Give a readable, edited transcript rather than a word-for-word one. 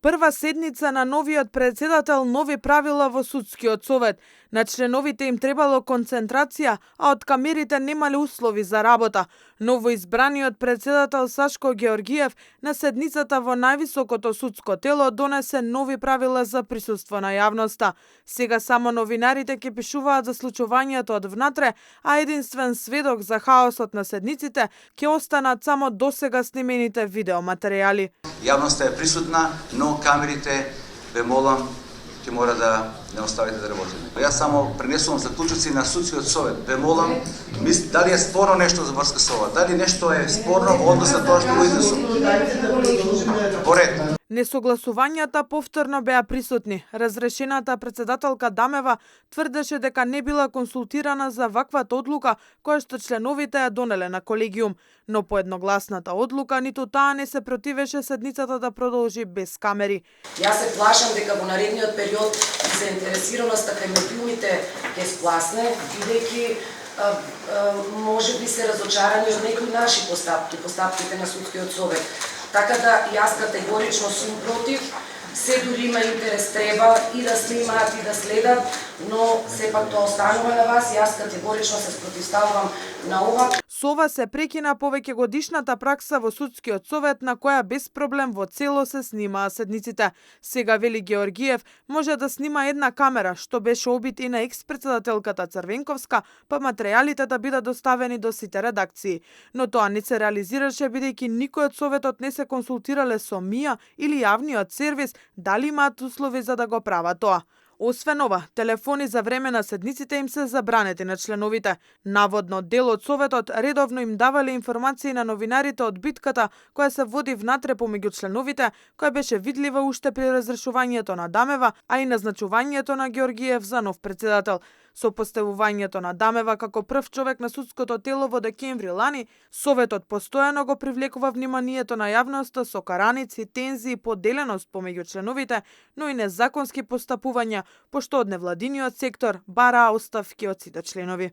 Прва седница на новиот председател, нови правила во судскиот совет. На членовите им требало концентрација, а од камерите немале услови за работа. Новоизбраниот председател Сашко Георгиев на седницата во највисокото судско тело донесе нови правила за присуство на јавноста. Сега само новинарите ќе пишуваат за случувањето од внатре, а единствен сведок за хаосот на седниците ќе останат само досега снимените видеоматеријали. Јавноста е присутна, но камерите, ве молам, ќе мора да не оставите да работиме. Јас само пренесувам заклучоци на судскиот совет. Ве молам, дали е спорно нешто за врска со ова? Дали нешто е спорно во однос на тоа што го изнесувам? Поред. Несогласувањата повторно беа присутни. Разрешената председателка Дамева тврдеше дека не била консултирана за ваквата одлука која што членовите ја донеле на колегиум, но по едногласната одлука ниту таа не се противеше седницата да продолжи без камери. Јас се плашам дека во наредниот период заинтересираноста кај медиумите ќе спласне, бидејќи може би се разочарани од некои наши постапките на судскиот совет. Така да јас категорично сум против, се дури има интерес треба и да снимаат и да следат, но сепак тоа останува на вас, јас категорично се спротивставувам на ова. Со ова се прекина повеќе годишната пракса во судскиот совет на која без проблем во цело се снимаа седниците. Сега, вели Георгиев, може да снима една камера, што беше обид и на екс-председателката Црвенковска, па материјалите да бидат доставени до сите редакции. Но тоа не се реализираше бидејќи никој од советот не се консултирале со МИА или јавниот сервис дали имаат услови за да го прават тоа. Освен ова, телефони за време на седниците им се забранети на членовите. Наводно, дел од советот редовно им давале информации на новинарите од битката која се води внатре помеѓу членовите, која беше видлива уште при разрешувањето на Дамева, а и назначувањето на Георгиев за нов председател. Со поставувањето на Дамева како прв човек на судското тело во декември лани, советот постојано го привлекува вниманието на јавноста со караници, тензии, поделеност помеѓу членовите, но и незаконски постапувања, пошто од невладиниот сектор бараа оставки од сите членови.